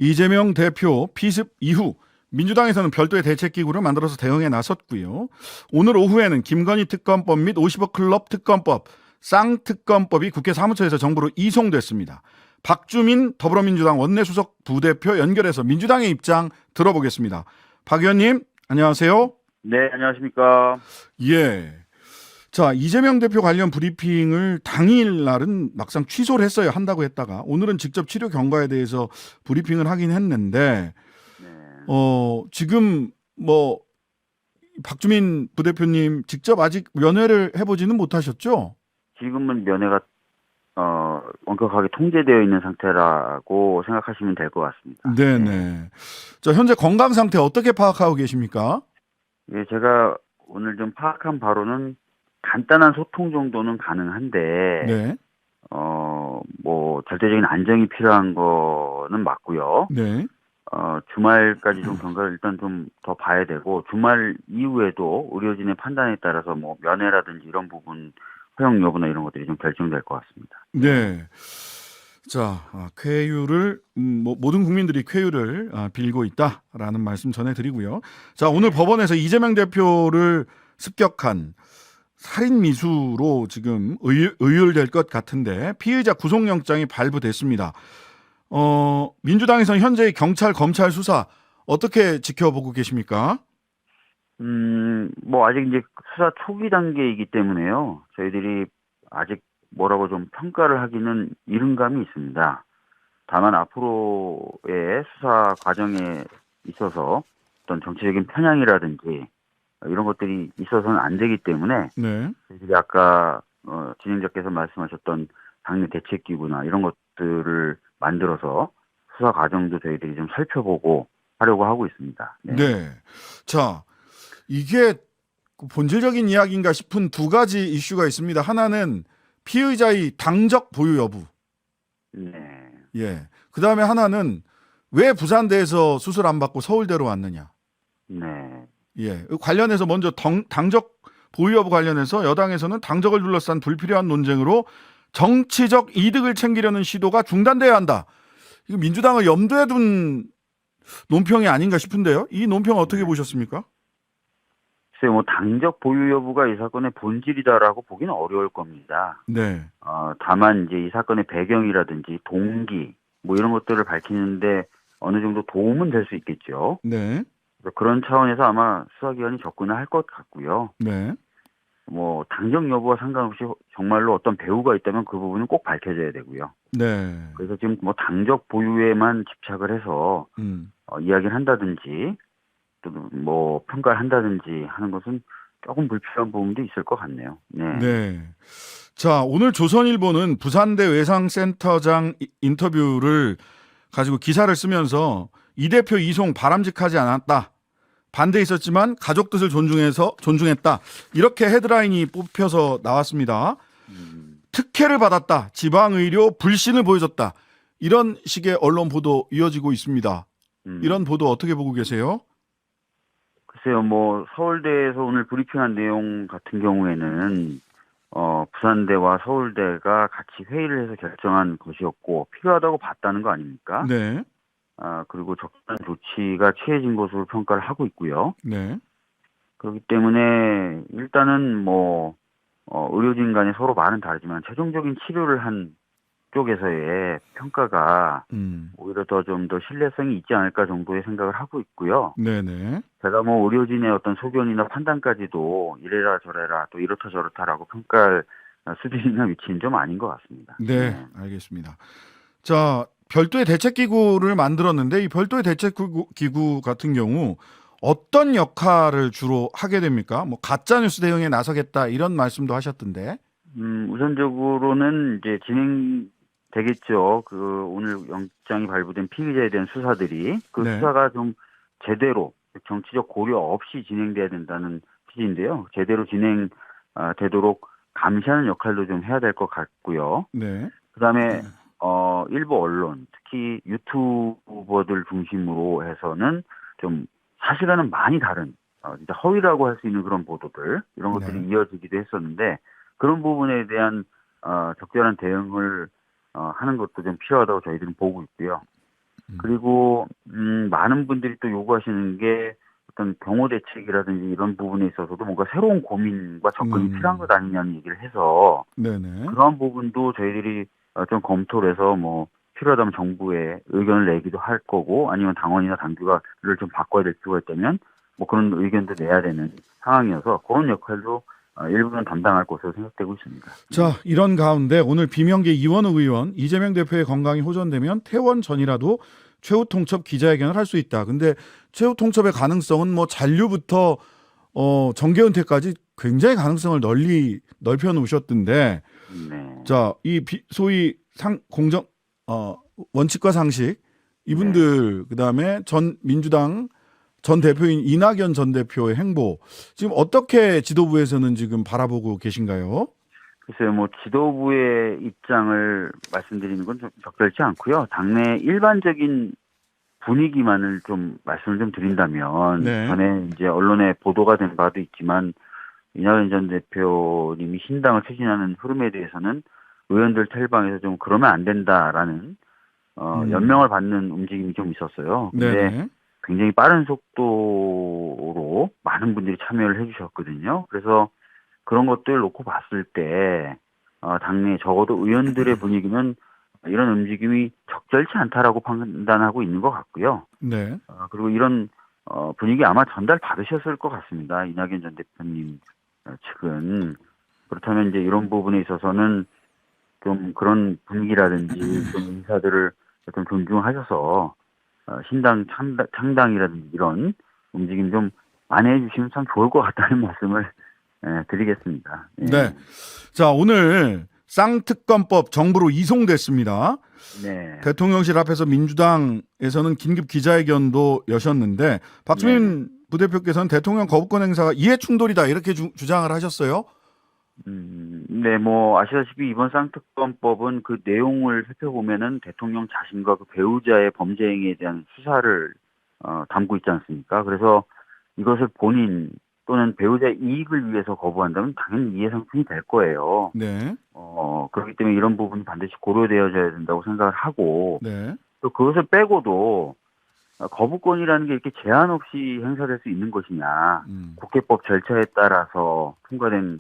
이재명 대표 피습 이후 민주당에서는 별도의 대책기구를 만들어서 대응에 나섰고요. 오늘 오후에는 김건희 특검법 및 50억 클럽 특검법, 쌍특검법이 국회 사무처에서 정부로 이송됐습니다. 박주민 더불어민주당 원내수석 부대표 연결해서 민주당의 입장 들어보겠습니다. 박 의원님, 안녕하세요. 네, 안녕하십니까. 예. 자, 이재명 대표 관련 브리핑을 당일날은 막상 취소를 했어요. 한다고 했다가. 오늘은 직접 치료 경과에 대해서 브리핑을 하긴 했는데, 네. 지금 뭐, 박주민 부대표님 직접 아직 면회를 해보지는 못하셨죠? 지금은 면회가 엄격하게 통제되어 있는 상태라고 생각하시면 될 것 같습니다. 네네. 자, 현재 건강 상태 어떻게 파악하고 계십니까? 예, 제가 오늘 좀 파악한 바로는 간단한 소통 정도는 가능한데, 네. 뭐 절대적인 안정이 필요한 거는 맞고요. 네. 주말까지 좀 경과를 일단 좀 더 봐야 되고, 주말 이후에도 의료진의 판단에 따라서 뭐 면회라든지 이런 부분 허용 여부나 이런 것들이 좀 결정될 것 같습니다. 네. 자, 쾌유를 모든 국민들이 쾌유를 빌고 있다라는 말씀 전해드리고요. 자, 오늘 법원에서 이재명 대표를 습격한 살인 미수로 지금 의율될 것 같은데 피의자 구속영장이 발부됐습니다. 민주당에서는 현재 경찰 검찰 수사 어떻게 지켜보고 계십니까? 뭐 아직 이제 수사 초기 단계이기 때문에요. 저희들이 아직 뭐라고 좀 평가를 하기는 이른 감이 있습니다. 다만 앞으로의 수사 과정에 있어서 어떤 정치적인 편향이라든지 이런 것들이 있어서는 안 되기 때문에 네. 저희들이 아까 진행자께서 말씀하셨던 당내 대책기구나 이런 것들을 만들어서 수사 과정도 저희들이 좀 살펴보고 하려고 하고 있습니다. 네. 네. 자, 이게 본질적인 이야기인가 싶은 두 가지 이슈가 있습니다. 하나는 피의자의 당적 보유 여부. 네. 예. 그 다음에 하나는 왜 부산대에서 수술 안 받고 서울대로 왔느냐. 네. 예. 관련해서 먼저 당적 보유 여부 관련해서 여당에서는 당적을 둘러싼 불필요한 논쟁으로 정치적 이득을 챙기려는 시도가 중단돼야 한다. 이거 민주당을 염두에 둔 논평이 아닌가 싶은데요. 이 논평 어떻게 보셨습니까? 글쎄요, 뭐 당적 보유 여부가 이 사건의 본질이다라고 보기는 어려울 겁니다. 네. 다만 이제 이 사건의 배경이라든지 동기 뭐 이런 것들을 밝히는데 어느 정도 도움은 될 수 있겠죠. 네. 그런 차원에서 아마 수사기관이 접근을 할 것 같고요. 네. 뭐 당적 여부와 상관없이 정말로 어떤 배우가 있다면 그 부분은 꼭 밝혀져야 되고요. 네. 그래서 지금 뭐 당적 보유에만 집착을 해서 이야기를 한다든지 또 뭐 평가를 한다든지 하는 것은 조금 불필요한 부분도 있을 것 같네요. 네. 네. 자, 오늘 조선일보는 부산대 외상센터장 인터뷰를 가지고 기사를 쓰면서 이 대표 이송 바람직하지 않았다. 반대 있었지만 가족 뜻을 존중했다. 이렇게 헤드라인이 뽑혀서 나왔습니다. 특혜를 받았다. 지방의료 불신을 보여줬다. 이런 식의 언론 보도 이어지고 있습니다. 이런 보도 어떻게 보고 계세요? 글쎄요, 뭐 서울대에서 오늘 브리핑한 내용 같은 경우에는 부산대와 서울대가 같이 회의를 해서 결정한 것이었고 필요하다고 봤다는 거 아닙니까? 네. 그리고 적절한 조치가 취해진 것으로 평가를 하고 있고요. 네. 그렇기 때문에 일단은 뭐 의료진 간에 서로 말은 다르지만 최종적인 치료를 한 쪽에서의 평가가 오히려 좀 더 신뢰성이 있지 않을까 정도의 생각을 하고 있고요. 네네. 제가 뭐 의료진의 어떤 소견이나 판단까지도 이래라 저래라 또 이렇다 저렇다라고 평가할 수준이나 위치는 좀 아닌 것 같습니다. 네, 알겠습니다. 자, 별도의 대책기구를 만들었는데 이 별도의 대책기구 같은 경우 어떤 역할을 주로 하게 됩니까? 뭐 가짜뉴스 대응에 나서겠다 이런 말씀도 하셨던데. 우선적으로는 이제 진행되겠죠. 오늘 영장이 발부된 피의자에 대한 수사들이 그 네. 수사가 좀 제대로 정치적 고려 없이 진행돼야 된다는 취지인데요. 제대로 되도록 감시하는 역할도 좀 해야 될 것 같고요. 네. 그다음에 일부 언론, 특히 유튜버들 중심으로 해서는 좀 사실과는 많이 다른 진짜 허위라고 할 수 있는 그런 보도들 이런 것들이 네. 이어지기도 했었는데 그런 부분에 대한 적절한 대응을 하는 것도 좀 필요하다고 저희들은 보고 있고요. 그리고 많은 분들이 또 요구하시는 게 어떤 경호 대책이라든지 이런 부분에 있어서도 뭔가 새로운 고민과 접근이 필요한 것 아니냐는 얘기를 해서 네네. 그런 부분도 저희들이 좀 검토를 해서 뭐 필요하다면 정부에 의견을 내기도 할 거고 아니면 당원이나 당규가를 좀 바꿔야 될 필요가 있다면 뭐 그런 의견도 내야 되는 상황이어서 그런 역할도 일부는 담당할 것으로 생각되고 있습니다. 자, 이런 가운데 오늘 비명계 이원우 의원, 이재명 대표의 건강이 호전되면 퇴원 전이라도 최후 통첩 기자회견을 할 수 있다. 근데 최후 통첩의 가능성은 뭐 잔류부터 정계 은퇴까지 굉장히 가능성을 넓혀 놓으셨던데, 네. 자, 소위 공정 원칙과 상식 이분들 그다음에 전 민주당 전 대표인 이낙연 전 대표의 행보 지금 어떻게 지도부에서는 지금 바라보고 계신가요? 글쎄요, 뭐 지도부의 입장을 말씀드리는 건 좀 적절치 않고요. 당내 일반적인 분위기만을 좀 말씀을 좀 드린다면 네. 전에 이제 언론에 보도가 된 바도 있지만 이낙연 전 대표님이 신당을 추진하는 흐름에 대해서는 의원들 탈방에서 좀 그러면 안 된다라는 연명을 받는 움직임이 좀 있었어요. 근데 네네. 굉장히 빠른 속도로 많은 분들이 참여를 해주셨거든요. 그래서 그런 것들 놓고 봤을 때 당내 적어도 의원들의 분위기는 이런 움직임이 적절치 않다라고 판단하고 있는 것 같고요. 네. 그리고 이런 분위기 아마 전달 받으셨을 것 같습니다. 이낙연 전 대표님 측은. 그렇다면 이제 이런 부분에 있어서는 좀 그런 분위기라든지 좀 인사들을 좀 존중하셔서 신당 창당이라든지 이런 움직임 좀 안 해주시면 참 좋을 것 같다는 말씀을 드리겠습니다. 예. 네. 자, 오늘 쌍특검법 정부로 이송됐습니다. 네. 대통령실 앞에서 민주당에서는 긴급 기자회견도 여셨는데 박주민 부대표께서는 대통령 거부권 행사가 이해 충돌이다 이렇게 주장을 하셨어요. 네, 뭐 아시다시피 이번 쌍특검법은 그 내용을 살펴보면은 대통령 자신과 그 배우자의 범죄 행위에 대한 수사를 담고 있지 않습니까? 그래서 이것을 본인 또는 배우자의 이익을 위해서 거부한다면 당연히 이해 상충이 될 거예요. 네. 그렇기 때문에 이런 부분이 반드시 고려되어져야 된다고 생각을 하고 네. 또 그것을 빼고도 거부권이라는 게 이렇게 제한 없이 행사될 수 있는 것이냐. 국회법 절차에 따라서 통과된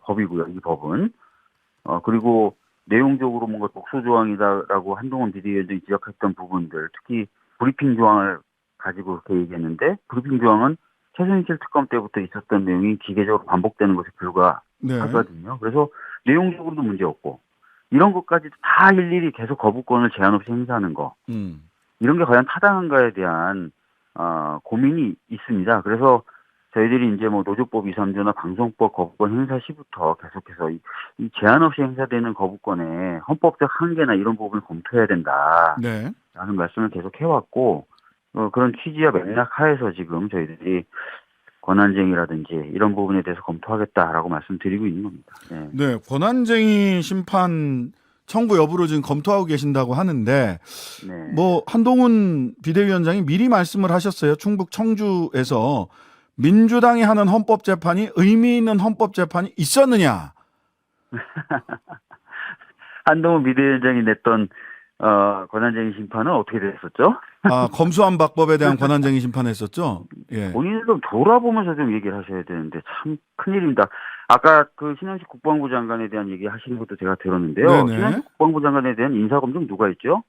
법이고요. 이 법은. 그리고 내용적으로 뭔가 독소 조항이다라고 한동훈 비대위원장이 지적했던 부분들, 특히 브리핑 조항을 가지고 그렇게 얘기했는데 브리핑 조항은 최순실 특검 때부터 있었던 내용이 기계적으로 반복되는 것에 불과하거든요. 그래서 내용적으로도 문제없고 이런 것까지 다 일일이 계속 거부권을 제한 없이 행사하는 거. 이런 게 과연 타당한가에 대한 고민이 있습니다. 그래서 저희들이 이제 뭐 노조법 2, 3조나 방송법 거부권 행사 시부터 계속해서 이 제한 없이 행사되는 거부권의 헌법적 한계나 이런 부분을 검토해야 된다. 네. 라는 말씀을 계속 해왔고 그런 취지와 맥락 하에서 지금 저희들이 권한쟁의라든지 이런 부분에 대해서 검토하겠다라고 말씀드리고 있는 겁니다. 네. 네, 권한쟁의 심판 청구 여부를 지금 검토하고 계신다고 하는데 네. 뭐 한동훈 비대위원장이 미리 말씀을 하셨어요. 충북 청주에서 민주당이 하는 헌법재판이 의미 있는 헌법재판이 있었느냐. 한동훈 비대위원장이 냈던 권한쟁의 심판은 어떻게 됐었죠? 검수완 박법에 대한 권한쟁의 심판했었죠. 예. 본인을 좀 돌아보면서 좀 얘기를 하셔야 되는데 참 큰일입니다. 아까 그 신현식 국방부 장관에 대한 얘기 하시는 것도 제가 들었는데요. 네네. 신현식 국방부 장관에 대한 인사검증 누가 있죠?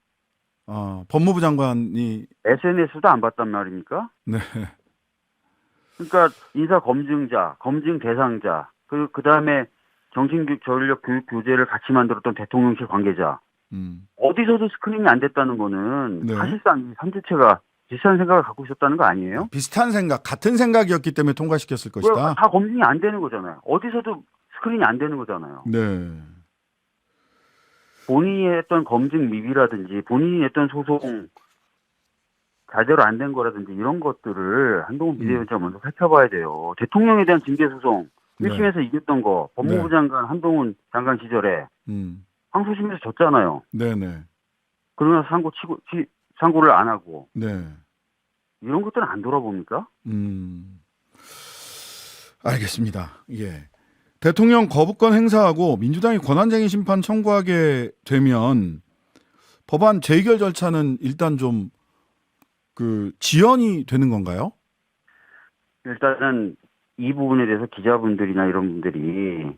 법무부 장관이 SNS도 안 봤단 말입니까? 네. 그러니까 인사검증자, 검증 대상자, 그 다음에 정신전력 교육 교재를 같이 만들었던 대통령실 관계자. 어디서도 스크린이 안 됐다는 거는 네. 사실상 이 3주체가 비슷한 생각을 갖고 있었다는 거 아니에요? 비슷한 생각, 같은 생각이었기 때문에 통과시켰을 것이다. 다 검증이 안 되는 거잖아요. 어디서도 스크린이 안 되는 거잖아요. 네. 본인이 했던 검증 미비라든지 본인이 했던 소송 제대로 안 된 거라든지 이런 것들을 한동훈 비대위원장 먼저 살펴봐야 돼요. 대통령에 대한 징계소송 1심에서 이겼던 거 법무부 장관 한동훈 장관 시절에 항소심에서 졌잖아요. 네네. 그러면서 상고를 안 하고 네. 이런 것들은 안 돌아봅니까? 알겠습니다. 예. 대통령 거부권 행사하고 민주당이 권한쟁의 심판 청구하게 되면 법안 재의결 절차는 일단 좀 지연이 되는 건가요? 일단은 이 부분에 대해서 기자분들이나 이런 분들이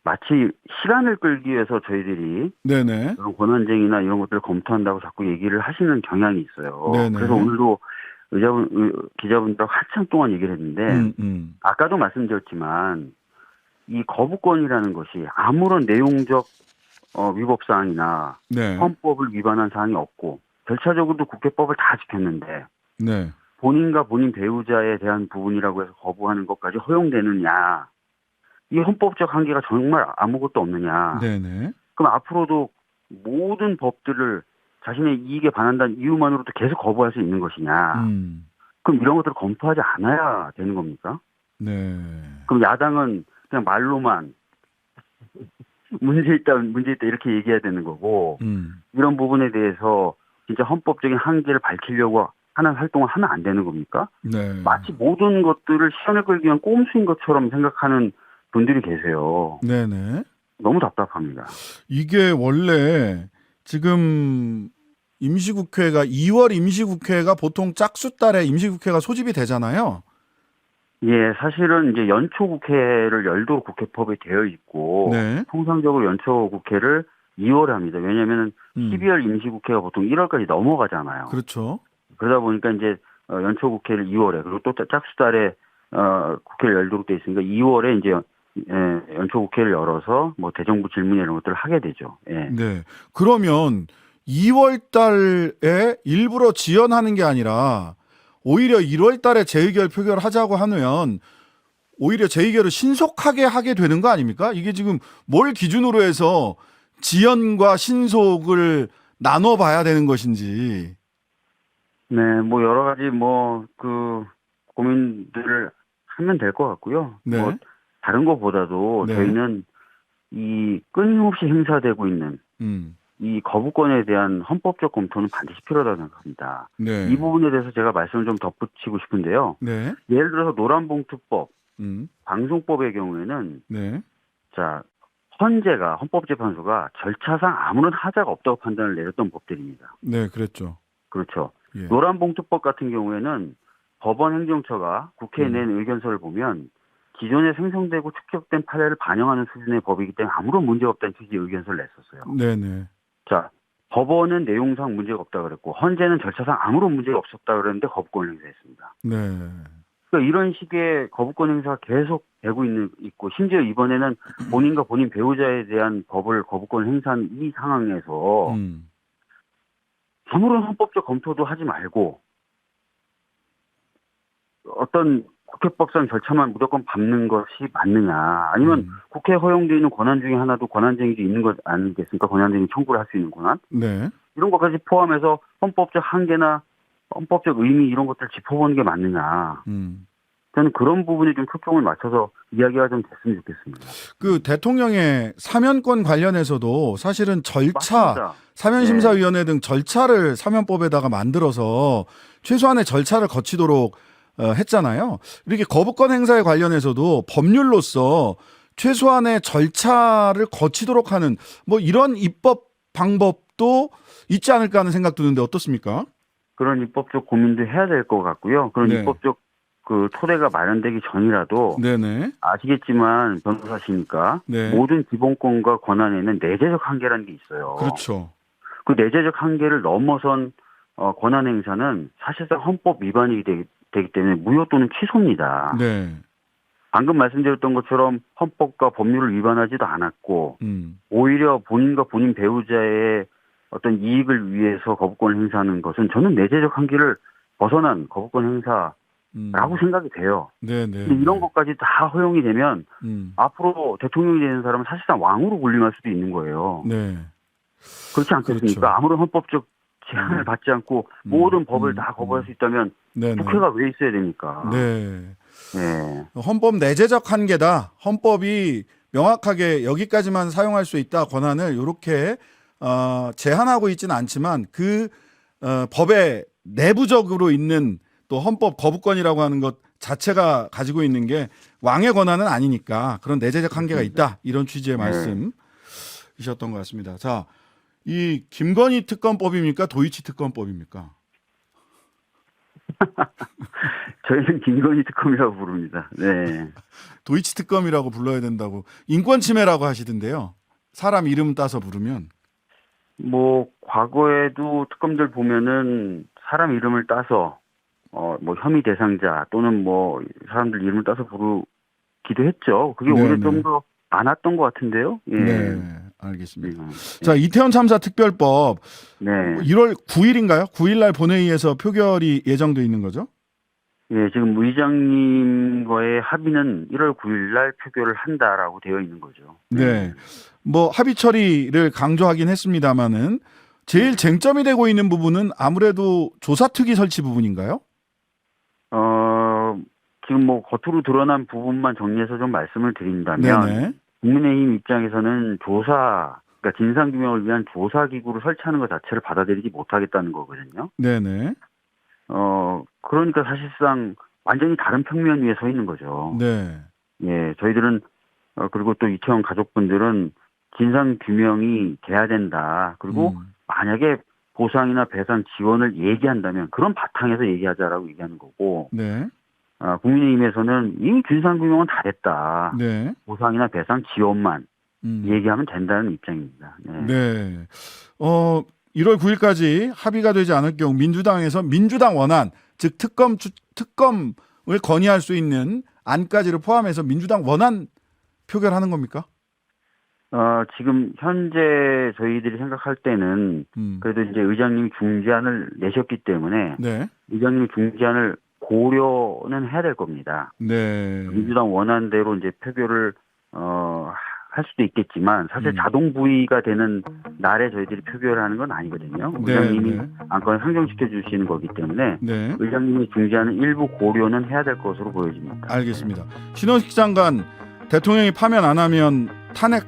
마치 시간을 끌기 위해서 저희들이 네네. 그런 권한쟁의나 이런 것들을 검토한다고 자꾸 얘기를 하시는 경향이 있어요. 네네. 그래서 오늘도 기자분들하고 한참 동안 얘기를 했는데 아까도 말씀드렸지만 이 거부권이라는 것이 아무런 내용적 위법 사항이나 네. 헌법을 위반한 사항이 없고 절차적으로도 국회법을 다 지켰는데 네. 본인과 본인 배우자에 대한 부분이라고 해서 거부하는 것까지 허용되느냐. 이 헌법적 한계가 정말 아무것도 없느냐. 네네. 그럼 앞으로도 모든 법들을 자신의 이익에 반한다는 이유만으로도 계속 거부할 수 있는 것이냐. 그럼 이런 것들을 검토하지 않아야 되는 겁니까? 네. 그럼 야당은 그냥 말로만 문제 있다 이렇게 얘기해야 되는 거고 이런 부분에 대해서 진짜 헌법적인 한계를 밝히려고 하는 활동을 하면 안 되는 겁니까? 네. 마치 모든 것들을 시간을 끌기 위한 꼼수인 것처럼 생각하는 분들이 계세요. 네네. 너무 답답합니다. 이게 원래 지금 임시국회가 2월 임시국회가 보통 짝수달에 임시국회가 소집이 되잖아요. 예, 사실은 이제 연초국회를 열도록 국회법에 되어 있고 네. 통상적으로 연초국회를 2월에 합니다. 왜냐하면 12월 임시국회가 보통 1월까지 넘어가잖아요. 그렇죠. 그러다 보니까 이제 연초국회를 2월에 그리고 또 짝수달에 국회를 열도록 돼 있으니까 2월에 이제 연초국회를 열어서 뭐 대정부 질문 이런 것들을 하게 되죠. 예. 네. 그러면 2월 달에 일부러 지연하는 게 아니라 오히려 1월 달에 재의결 표결하자고 하면 오히려 재의결을 신속하게 하게 되는 거 아닙니까? 이게 지금 뭘 기준으로 해서 지연과 신속을 나눠 봐야 되는 것인지. 네, 뭐 여러 가지 고민들을 하면 될 것 같고요. 네. 뭐 다른 것보다도 네. 저희는 이 끊임없이 행사되고 있는 이 거부권에 대한 헌법적 검토는 반드시 필요하다고 생각합니다. 네. 이 부분에 대해서 제가 말씀을 좀 덧붙이고 싶은데요. 네. 예를 들어서 노란봉투법, 방송법의 경우에는 네. 자 헌법재판소가 절차상 아무런 하자가 없다고 판단을 내렸던 법들입니다. 네, 그랬죠. 그렇죠. 예. 노란봉투법 같은 경우에는 법원 행정처가 국회에 낸 의견서를 보면 기존에 생성되고 축적된 판례를 반영하는 수준의 법이기 때문에 아무런 문제가 없다는 취지의 의견서를 냈었어요. 네네. 자, 법원은 내용상 문제가 없다고 그랬고 헌재는 절차상 아무런 문제가 없었다고 그랬는데 거부권을 행사했습니다. 네. 그러니까 이런 식의 거부권 행사가 계속 되고 있고 심지어 이번에는 본인과 본인 배우자에 대한 거부권 행사한 이 상황에서 아무런 헌법적 검토도 하지 말고 어떤 국회법상 절차만 무조건 밟는 것이 맞느냐. 아니면 국회에 허용되어 있는 권한 중에 하나도 권한쟁의도 있는 것 아니겠습니까? 권한쟁의 청구를 할 수 있는 권한. 네. 이런 것까지 포함해서 헌법적 한계나 헌법적 의미 이런 것들을 짚어보는 게 맞느냐. 저는 그런 부분에 좀 초점을 맞춰서 이야기가 좀 됐으면 좋겠습니다. 그 대통령의 사면권 관련해서도 사실은 절차, 맞습니다. 사면심사위원회 등 절차를 사면법에다가 만들어서 최소한의 절차를 거치도록 했잖아요. 이렇게 거부권 행사에 관련해서도 법률로서 최소한의 절차를 거치도록 하는 뭐 이런 입법 방법도 있지 않을까 하는 생각 드는데 어떻습니까? 그런 입법적 고민도 해야 될 것 같고요. 그런 네. 입법적 그 토대가 마련되기 전이라도 네네. 아시겠지만 변호사시니까 네. 모든 기본권과 권한에는 내재적 한계라는 게 있어요. 그렇죠. 그 내재적 한계를 넘어선 권한 행사는 사실상 헌법 위반이 되기 때문에 무효 또는 취소입니다. 네. 방금 말씀드렸던 것처럼 헌법과 법률을 위반하지도 않았고 오히려 본인과 본인 배우자의 어떤 이익을 위해서 거부권을 행사하는 것은 저는 내재적 한계를 벗어난 거부권 행사라고 생각이 돼요. 네네. 근데 이런 것까지 다 허용이 되면 앞으로 대통령이 되는 사람은 사실상 왕으로 군림할 수도 있는 거예요. 네. 그렇지 않겠습니까? 그렇죠. 아무런 헌법적 제한을 받지 않고 모든 법을 다 거부할 수 있다면 네네. 국회가 왜 있어야 됩니까? 네. 네. 헌법 내재적 한계다. 헌법이 명확하게 여기까지만 사용할 수 있다. 권한을 이렇게 제한하고 있지는 않지만 그 법의 내부적으로 있는 또 헌법 거부권이라고 하는 것 자체가 가지고 있는 게 왕의 권한은 아니니까 그런 내재적 한계가 있다. 이런 취지의 말씀이셨던 것 같습니다. 자, 이 김건희 특검법입니까? 도이치 특검법입니까? 저희는 김건희 특검이라고 부릅니다. 네. 도이치 특검이라고 불러야 된다고 인권 침해라고 하시던데요. 사람 이름 따서 부르면. 뭐 과거에도 특검들 보면은 사람 이름을 따서 뭐 혐의 대상자 또는 뭐 사람들 이름을 따서 부르기도 했죠. 그게 오히려 네네. 좀 더 많았던 것 같은데요. 예. 네, 알겠습니다. 네. 자, 이태원 참사 특별법 네. 1월 9일인가요? 9일 날 본회의에서 표결이 예정돼 있는 거죠? 예, 지금 의장님과의 합의는 1월 9일 날 표결을 한다라고 되어 있는 거죠. 네. 뭐 합의 처리를 강조하긴 했습니다만은 제일 쟁점이 되고 있는 부분은 아무래도 조사특위 설치 부분인가요? 지금 뭐 겉으로 드러난 부분만 정리해서 좀 말씀을 드린다면 네네. 국민의힘 입장에서는 그러니까 진상규명을 위한 조사기구를 설치하는 것 자체를 받아들이지 못하겠다는 거거든요. 네네. 그러니까 사실상 완전히 다른 평면 위에 서 있는 거죠. 네. 예, 저희들은 그리고 또 이태원 가족분들은 진상규명이 돼야 된다. 그리고 만약에 보상이나 배상 지원을 얘기한다면 그런 바탕에서 얘기하자라고 얘기하는 거고, 네. 국민의힘에서는 이미 진상규명은 다 됐다. 네. 보상이나 배상 지원만 얘기하면 된다는 입장입니다. 네. 네. 1월 9일까지 합의가 되지 않을 경우 민주당에서 민주당 원안, 즉 특검을 건의할 수 있는 안까지를 포함해서 민주당 원안 표결하는 겁니까? 지금 현재 저희들이 생각할 때는 그래도 이제 의장님이 중재안을 내셨기 때문에 네. 의장님이 중재안을 고려는 해야 될 겁니다. 네. 민주당 원안대로 이제 표결을 할 수도 있겠지만 사실 자동 부의가 되는 날에 저희들이 표결을 하는 건 아니거든요. 네, 의장님이 네. 안건을 상정시켜 주시는 거기 때문에 네. 의장님이 중재하는 일부 고려는 해야 될 것으로 보여집니다. 알겠습니다. 신원식 장관 대통령이 파면 안 하면 탄핵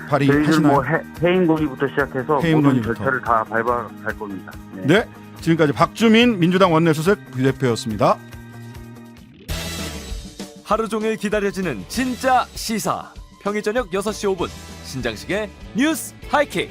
저희들 발의하시나요? 뭐 해임 건의부터 시작해서 해임 모든 건의부터. 절차를 다 밟아갈 겁니다. 네. 네. 지금까지 박주민 민주당 원내수석 부대표였습니다. 하루 종일 기다려지는 진짜 시사. 평일 저녁 6시 5분 신장식의 뉴스 하이킥.